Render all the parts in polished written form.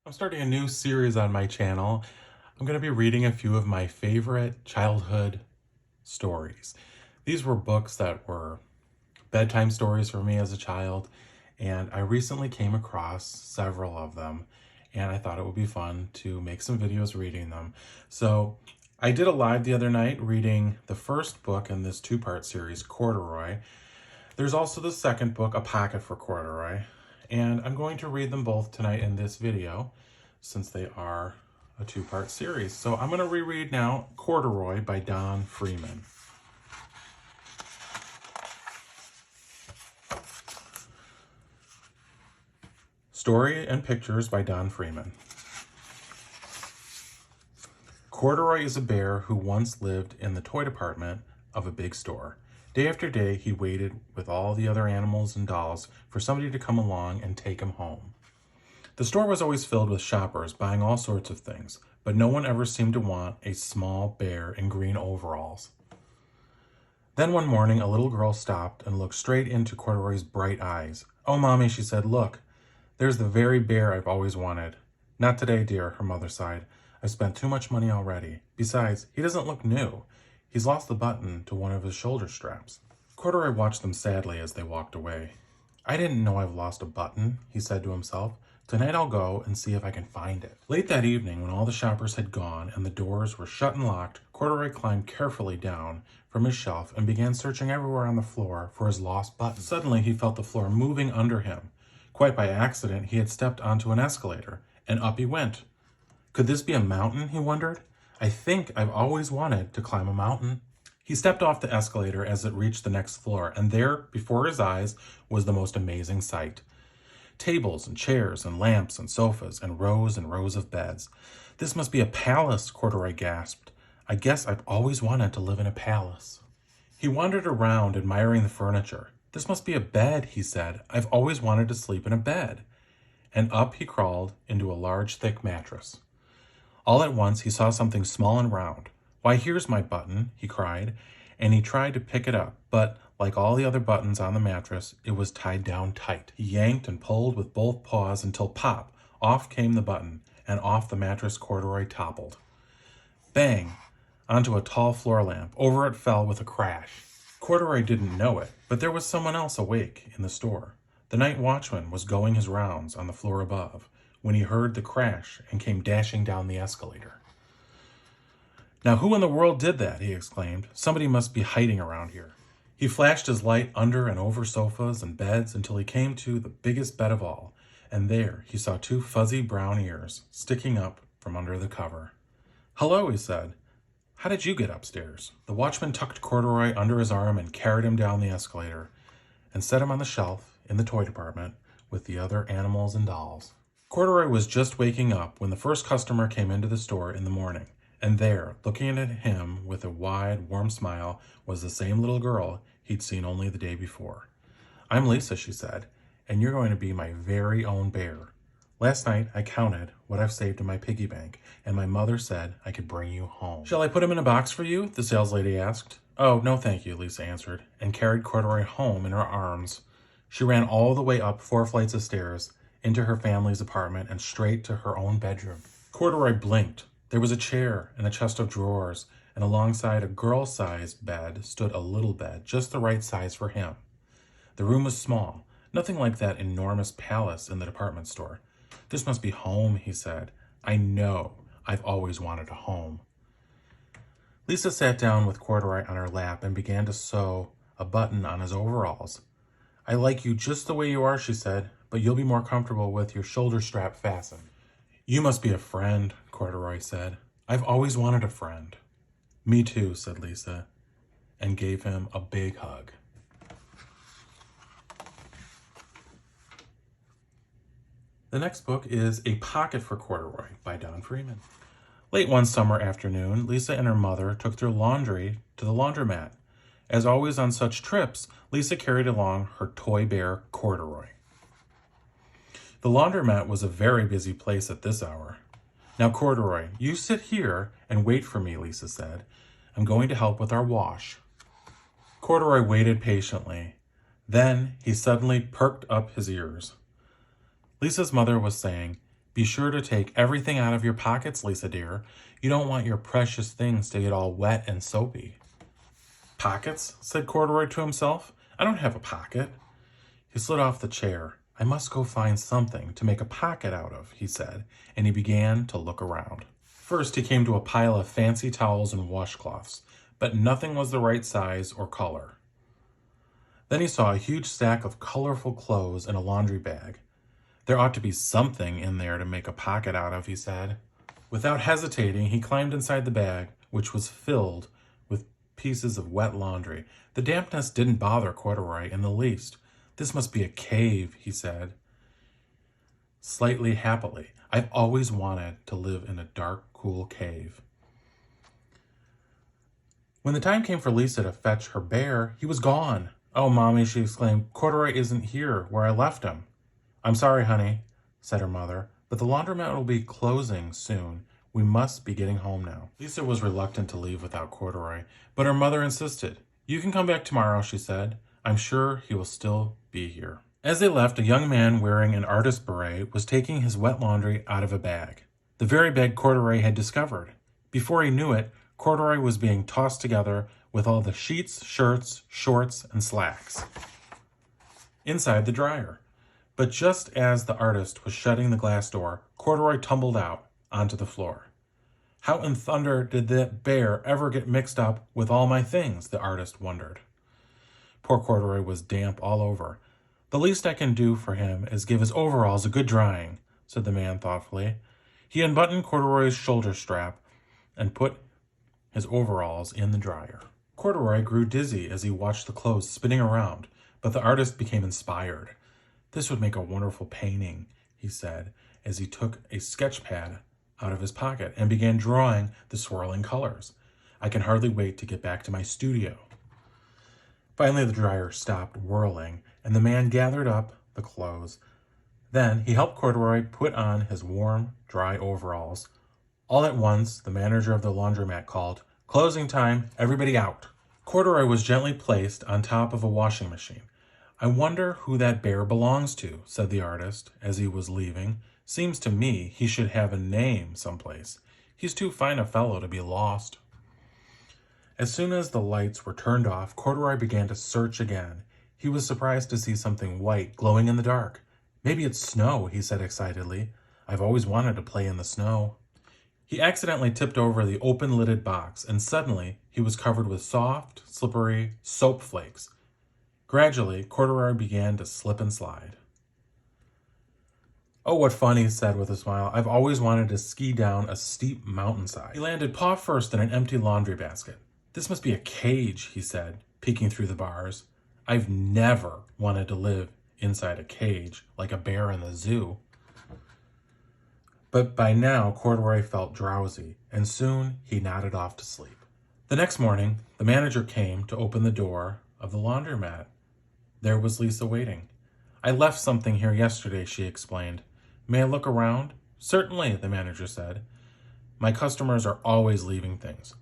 I'm starting a new series on my channel. I'm going to be reading a few of my favorite childhood stories. These were books that were bedtime stories for me as a child, and I recently came across several of them, and I thought it would be fun to make some videos reading them. So I did a live the other night reading the first book in this two-part series, Corduroy. There's also the second book, A Pocket for Corduroy, and I'm going to read them both tonight in this video since they are a two-part series. So I'm going to reread now Corduroy by Don Freeman. Story and pictures by Don Freeman. Corduroy is a bear who once lived in the toy department of a big store. Day after day, he waited with all the other animals and dolls for somebody to come along and take him home. The store was always filled with shoppers buying all sorts of things, but no one ever seemed to want a small bear in green overalls. Then one morning, a little girl stopped and looked straight into Corduroy's bright eyes. "Oh, Mommy," she said, "look, there's the very bear I've always wanted." "Not today, dear," her mother sighed. "I've spent too much money already. Besides, he doesn't look new. He's lost the button to one of his shoulder straps." Corduroy watched them sadly as they walked away. "I didn't know I've lost a button," he said to himself. "Tonight I'll go and see if I can find it." Late that evening, when all the shoppers had gone and the doors were shut and locked, Corduroy climbed carefully down from his shelf and began searching everywhere on the floor for his lost button. Suddenly, he felt the floor moving under him. Quite by accident, he had stepped onto an escalator, and up he went. Could this be a mountain, he wondered? I think I've always wanted to climb a mountain. He stepped off the escalator as it reached the next floor, and there, before his eyes, was the most amazing sight. Tables and chairs and lamps and sofas and rows of beds. "This must be a palace," Corduroy gasped. "I guess I've always wanted to live in a palace." He wandered around, admiring the furniture. "This must be a bed," he said. "I've always wanted to sleep in a bed." And up he crawled into a large, thick mattress. All at once he saw something small and round. "Why, here's my button," he cried, and he tried to pick it up, but like all the other buttons on the mattress, it was tied down tight. He yanked and pulled with both paws until pop, off came the button, and off the mattress Corduroy toppled. Bang! Onto a tall floor lamp. Over it fell with a crash. Corduroy didn't know it, but there was someone else awake in the store. The night watchman was going his rounds on the floor above when he heard the crash and came dashing down the escalator. "Now who in the world did that?" he exclaimed. "Somebody must be hiding around here." He flashed his light under and over sofas and beds until he came to the biggest bed of all, and there he saw two fuzzy brown ears sticking up from under the cover. "Hello," he said. "How did you get upstairs?" The watchman tucked Corduroy under his arm and carried him down the escalator and set him on the shelf in the toy department with the other animals and dolls. Corduroy was just waking up when the first customer came into the store in the morning. And there, looking at him with a wide, warm smile, was the same little girl he'd seen only the day before. "I'm Lisa," she said, "and you're going to be my very own bear. Last night I counted what I've saved in my piggy bank, and my mother said I could bring you home." "Shall I put him in a box for you?" the saleslady asked. "Oh, no thank you," Lisa answered, and carried Corduroy home in her arms. She ran all the way up 4 flights of stairs, into her family's apartment, and straight to her own bedroom. Corduroy blinked. There was a chair and a chest of drawers, and alongside a girl-sized bed stood a little bed, just the right size for him. The room was small, nothing like that enormous palace in the department store. "This must be home," he said. "I know I've always wanted a home." Lisa sat down with Corduroy on her lap and began to sew a button on his overalls. "I like you just the way you are," she said, "but you'll be more comfortable with your shoulder strap fastened." "You must be a friend," Corduroy said. "I've always wanted a friend." "Me too," said Lisa, and gave him a big hug. The next book is A Pocket for Corduroy by Don Freeman. Late one summer afternoon, Lisa and her mother took their laundry to the laundromat. As always on such trips, Lisa carried along her toy bear, Corduroy. The laundromat was a very busy place at this hour. "Now, Corduroy, you sit here and wait for me," Lisa said. "I'm going to help with our wash." Corduroy waited patiently. Then he suddenly perked up his ears. Lisa's mother was saying, Be sure to take everything out of your pockets, Lisa dear. You don't want your precious things to get all wet and soapy. Pockets? Said Corduroy to himself. I don't have a pocket. He slid off the chair. I must go find something to make a pocket out of, he said, and he began to look around. First, he came to a pile of fancy towels and washcloths, but nothing was the right size or color. Then he saw a huge stack of colorful clothes in a laundry bag. There ought to be something in there to make a pocket out of, he said. Without hesitating, he climbed inside the bag, which was filled with pieces of wet laundry. The dampness didn't bother Corduroy in the least. This must be a cave, he said, slightly happily. I've always wanted to live in a dark, cool cave. When the time came for Lisa to fetch her bear, he was gone. Oh, Mommy, she exclaimed, Corduroy isn't here where I left him. I'm sorry, honey, said her mother, but the laundromat will be closing soon. We must be getting home now. Lisa was reluctant to leave without Corduroy, but her mother insisted. You can come back tomorrow, she said. I'm sure he will still be here. As they left, a young man wearing an artist beret was taking his wet laundry out of a bag. The very bag Corduroy had discovered. Before he knew it, Corduroy was being tossed together with all the sheets, shirts, shorts, and slacks inside the dryer. But just as the artist was shutting the glass door, Corduroy tumbled out onto the floor. How in thunder did that bear ever get mixed up with all my things, the artist wondered. Poor Corduroy was damp all over. The least I can do for him is give his overalls a good drying, said the man thoughtfully. He unbuttoned Corduroy's shoulder strap and put his overalls in the dryer. Corduroy grew dizzy as he watched the clothes spinning around, but the artist became inspired. This would make a wonderful painting, he said, as he took a sketch pad out of his pocket and began drawing the swirling colors. I can hardly wait to get back to my studio. Finally, the dryer stopped whirling, and the man gathered up the clothes. Then he helped Corduroy put on his warm, dry overalls. All at once, the manager of the laundromat called, Closing time, everybody out. Corduroy was gently placed on top of a washing machine. I wonder who that bear belongs to, said the artist as he was leaving. Seems to me he should have a name someplace. He's too fine a fellow to be lost. As soon as the lights were turned off, Corduroy began to search again. He was surprised to see something white glowing in the dark. Maybe it's snow, he said excitedly. I've always wanted to play in the snow. He accidentally tipped over the open-lidded box, and suddenly he was covered with soft, slippery soap flakes. Gradually, Corduroy began to slip and slide. Oh, what fun, he said with a smile. I've always wanted to ski down a steep mountainside. He landed paw first in an empty laundry basket. This must be a cage, he said, peeking through the bars. I've never wanted to live inside a cage like a bear in the zoo. But by now, Corduroy felt drowsy, and soon he nodded off to sleep. The next morning, the manager came to open the door of the laundromat. There was Lisa waiting. I left something here yesterday, she explained. May I look around? Certainly, the manager said. My customers are always leaving things.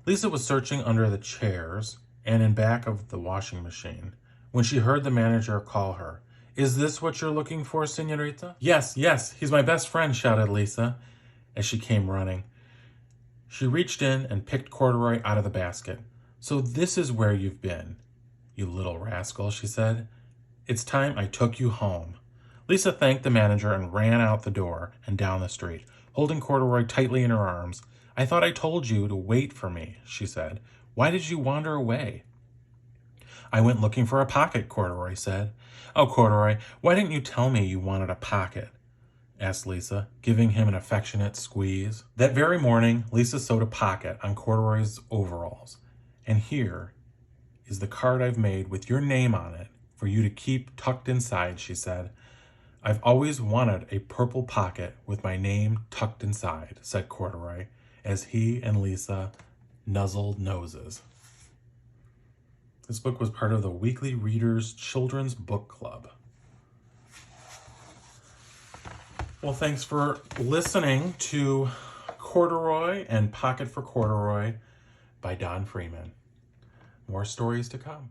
Lisa was searching under the chairs and in back of the washing machine when she heard the manager call her. Is this what you're looking for, señorita? Yes, he's my best friend, shouted Lisa as she came running. She reached in and picked Corduroy out of the basket. So this is where you've been, you little rascal, she said. It's time I took you home. Lisa thanked the manager and ran out the door and down the street, holding Corduroy tightly in her arms. I thought I told you to wait for me, she said. Why did you wander away? I went looking for a pocket, Corduroy said. Oh, Corduroy, why didn't you tell me you wanted a pocket? Asked Lisa, giving him an affectionate squeeze. That very morning, Lisa sewed a pocket on Corduroy's overalls. And here is the card I've made with your name on it for you to keep tucked inside, she said. I've always wanted a purple pocket with my name tucked inside, said Corduroy, as he and Lisa nuzzled noses. This book was part of the Weekly Reader's Children's Book Club. Well, thanks for listening to Corduroy and Pocket for Corduroy by Don Freeman. More stories to come.